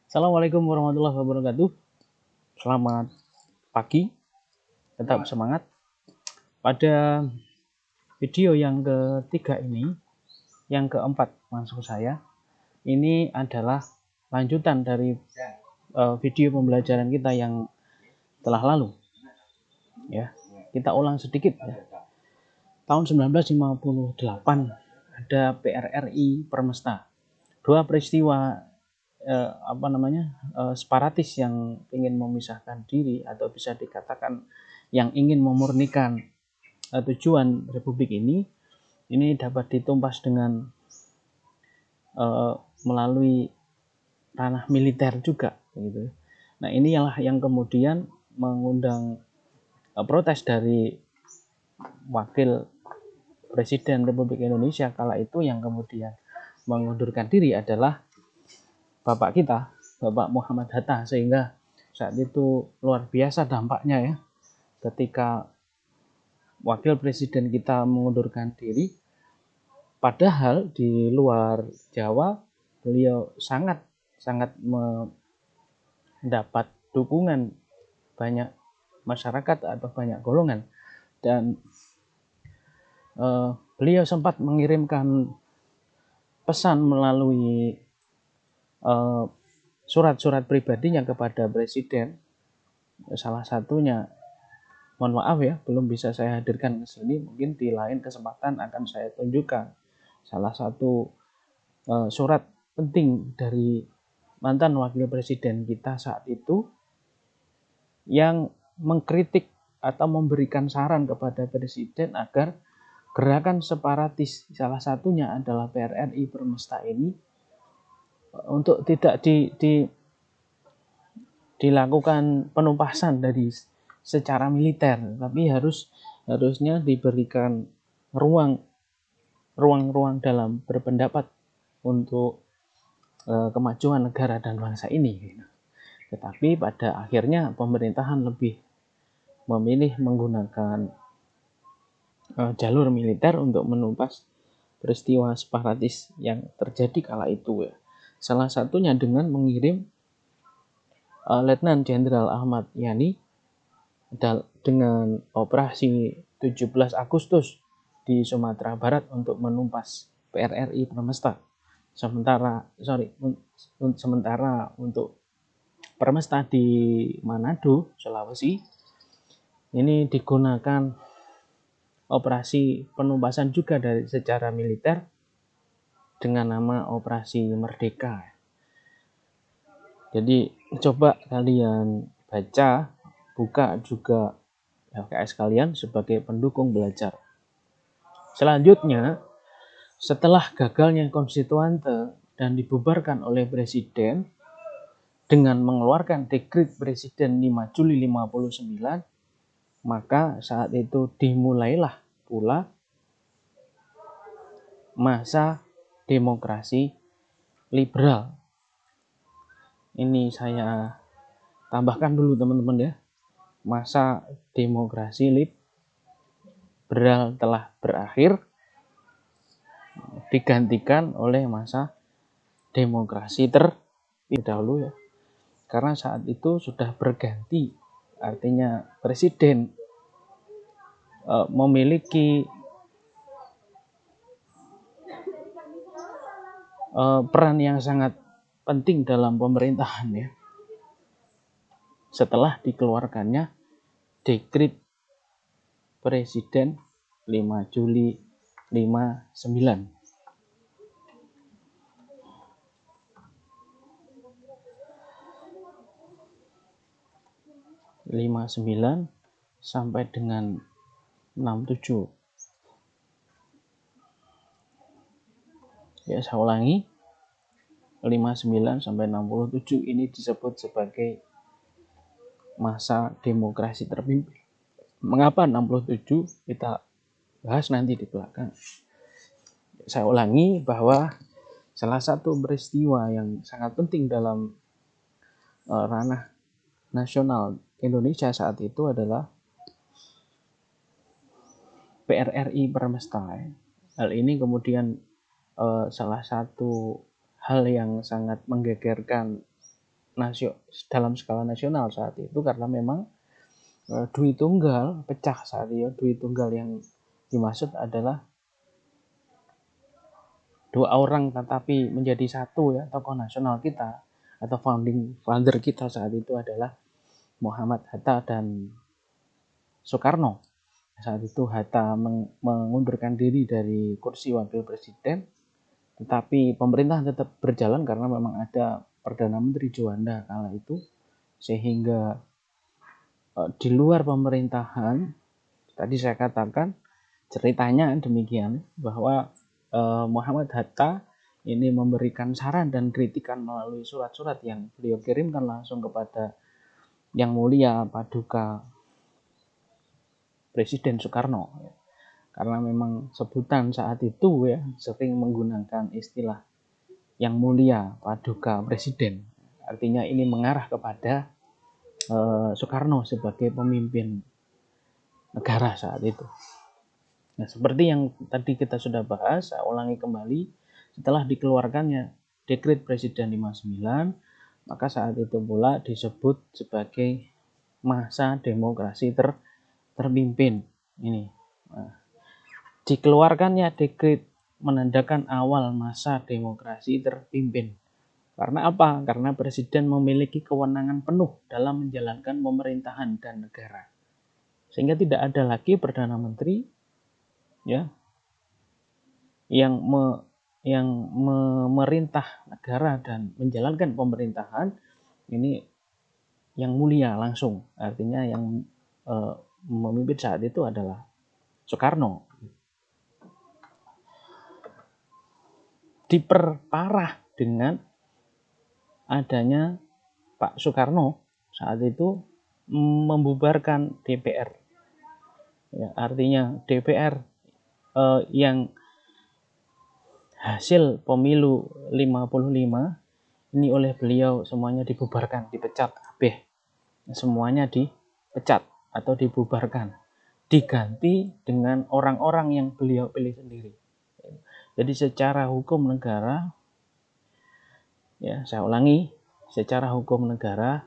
Assalamualaikum warahmatullahi wabarakatuh. Selamat pagi, tetap semangat. Pada video yang ketiga ini, yang keempat maksud saya, ini adalah lanjutan dari video pembelajaran kita yang telah lalu. Ya, kita ulang sedikit. Ya. Tahun 1958 ada PRRI Permesta. Dua peristiwa separatis yang ingin memisahkan diri atau bisa dikatakan yang ingin memurnikan tujuan Republik ini dapat ditumpas dengan melalui ranah militer juga gitu. Nah, inilah yang kemudian mengundang protes dari wakil Presiden Republik Indonesia kala itu, yang kemudian mengundurkan diri adalah Bapak kita, Bapak Muhammad Hatta, sehingga saat itu luar biasa dampaknya ya, ketika wakil presiden kita mengundurkan diri, padahal di luar Jawa beliau sangat mendapat dukungan banyak masyarakat atau banyak golongan, dan beliau sempat mengirimkan pesan melalui surat-surat pribadinya kepada presiden. Salah satunya, mohon maaf ya, belum bisa saya hadirkan ke sini, mungkin di lain kesempatan akan saya tunjukkan salah satu surat penting dari mantan wakil presiden kita saat itu, yang mengkritik atau memberikan saran kepada presiden agar gerakan separatis, salah satunya adalah PRRI Permesta ini, untuk tidak dilakukan penumpasan dari secara militer, tapi harusnya diberikan ruang dalam berpendapat untuk kemajuan negara dan bangsa ini. Tetapi pada akhirnya pemerintahan lebih memilih menggunakan jalur militer untuk menumpas peristiwa separatis yang terjadi kala itu ya. Salah satunya dengan mengirim Letnan Jenderal Ahmad Yani dengan operasi 17 Agustus di Sumatera Barat untuk menumpas PRRI Permesta. Sementara untuk Permesta di Manado, Sulawesi, ini digunakan operasi penumpasan juga dari secara militer dengan nama Operasi Merdeka. Jadi coba kalian baca, buka juga LKS kalian sebagai pendukung belajar. Selanjutnya, setelah gagalnya konstituante dan dibubarkan oleh presiden dengan mengeluarkan dekret presiden 5 Juli 59, maka saat itu dimulailah pula masa demokrasi liberal. Ini saya tambahkan dulu teman-teman ya. Masa demokrasi liberal telah berakhir, digantikan oleh masa demokrasi terlebih dahulu ya. Karena saat itu sudah berganti, artinya presiden memiliki peran yang sangat penting dalam pemerintahan ya. Setelah dikeluarkannya dekret presiden 5 Juli 59. Sampai dengan 67. Ya, saya ulangi. 59 sampai 67 ini disebut sebagai masa demokrasi terpimpin. Mengapa 67? Kita bahas nanti di belakang. Saya ulangi bahwa salah satu peristiwa yang sangat penting dalam ranah nasional Indonesia saat itu adalah PRRI Permesta. Hal ini kemudian salah satu hal yang sangat menggegerkan dalam skala nasional saat itu, karena memang Dwi Tunggal pecah saat itu. Dwi Tunggal yang dimaksud adalah dua orang tetapi menjadi satu, ya. Tokoh nasional kita atau founder kita saat itu adalah Muhammad Hatta dan Soekarno. Saat itu Hatta mengundurkan diri dari kursi wakil presiden, tetapi pemerintahan tetap berjalan karena memang ada Perdana Menteri Juanda kala itu, sehingga di luar pemerintahan, tadi saya katakan ceritanya demikian, bahwa Muhammad Hatta ini memberikan saran dan kritikan melalui surat-surat yang beliau kirimkan langsung kepada Yang Mulia Paduka Presiden Soekarno, karena memang sebutan saat itu, ya, sering menggunakan istilah Yang Mulia Paduka Presiden, artinya ini mengarah kepada Soekarno sebagai pemimpin negara saat itu. Nah, seperti yang tadi kita sudah bahas, saya ulangi kembali, setelah dikeluarkannya Dekret Presiden 59, maka saat itu pula disebut sebagai masa demokrasi terpimpin. Ini dikeluarkannya dekret menandakan awal masa demokrasi terpimpin. Karena apa? Karena presiden memiliki kewenangan penuh dalam menjalankan pemerintahan dan negara. Sehingga tidak ada lagi perdana menteri, ya, yang memerintah negara dan menjalankan pemerintahan ini Yang Mulia langsung. Artinya yang memimpin saat itu adalah Soekarno. Diperparah dengan adanya Pak Soekarno saat itu membubarkan DPR. Ya, artinya DPR yang hasil pemilu 55 ini oleh beliau semuanya dibubarkan, dipecat kabeh. Semuanya dipecat atau dibubarkan. Diganti dengan orang-orang yang beliau pilih sendiri. Jadi secara hukum negara, ya, saya ulangi, secara hukum negara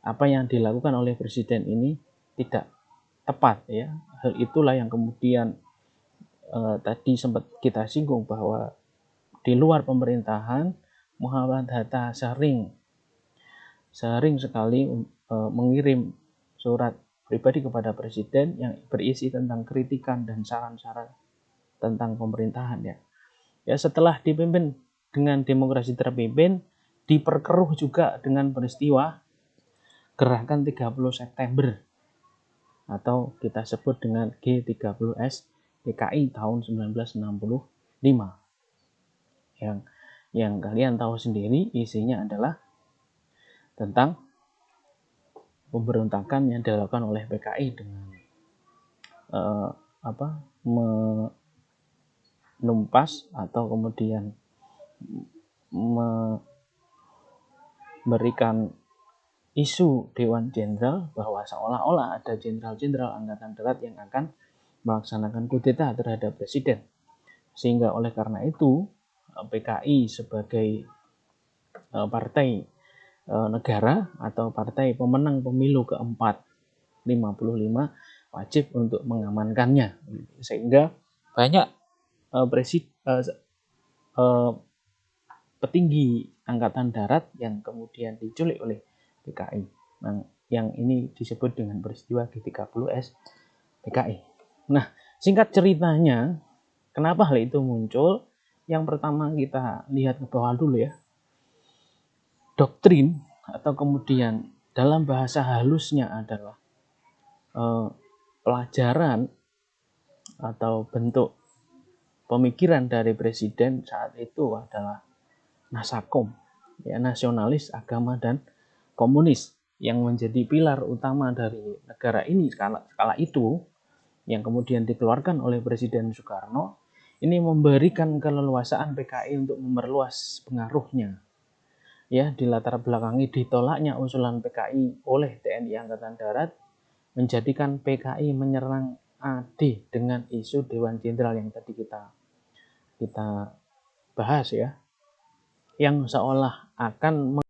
apa yang dilakukan oleh presiden ini tidak tepat, ya. Hal itulah yang kemudian tadi sempat kita singgung bahwa di luar pemerintahan Muhammad Hatta sering sekali mengirim surat pribadi kepada presiden yang berisi tentang kritikan dan saran-saran tentang pemerintahan, ya. Ya, setelah dipimpin dengan demokrasi terpimpin, diperkeruh juga dengan peristiwa Gerakan 30 September atau kita sebut dengan G30S PKI tahun 1965. Yang kalian tahu sendiri isinya adalah tentang pemberontakan yang dilakukan oleh PKI dengan menumpas atau kemudian memberikan isu Dewan Jenderal bahwa seolah-olah ada jenderal-jenderal Angkatan Darat yang akan melaksanakan kudeta terhadap presiden. Sehingga oleh karena itu PKI sebagai partai negara atau partai pemenang pemilu keempat 55 wajib untuk mengamankannya. Sehingga banyak petinggi Angkatan Darat yang kemudian diculik oleh PKI. Nah, yang ini disebut dengan peristiwa G30S PKI. Nah, singkat ceritanya, kenapa hal itu muncul? Yang pertama kita lihat ke bawah dulu, ya. Doktrin atau kemudian dalam bahasa halusnya adalah pelajaran atau bentuk pemikiran dari presiden saat itu adalah Nasakom, ya, nasionalis, agama, dan komunis yang menjadi pilar utama dari negara ini kala itu, yang kemudian dikeluarkan oleh Presiden Soekarno. Ini memberikan keleluasaan PKI untuk memperluas pengaruhnya, ya, di latar belakangi ditolaknya usulan PKI oleh TNI Angkatan Darat, menjadikan PKI menyerang AD dengan isu Dewan Jenderal yang tadi kita bahas, ya, yang seolah akan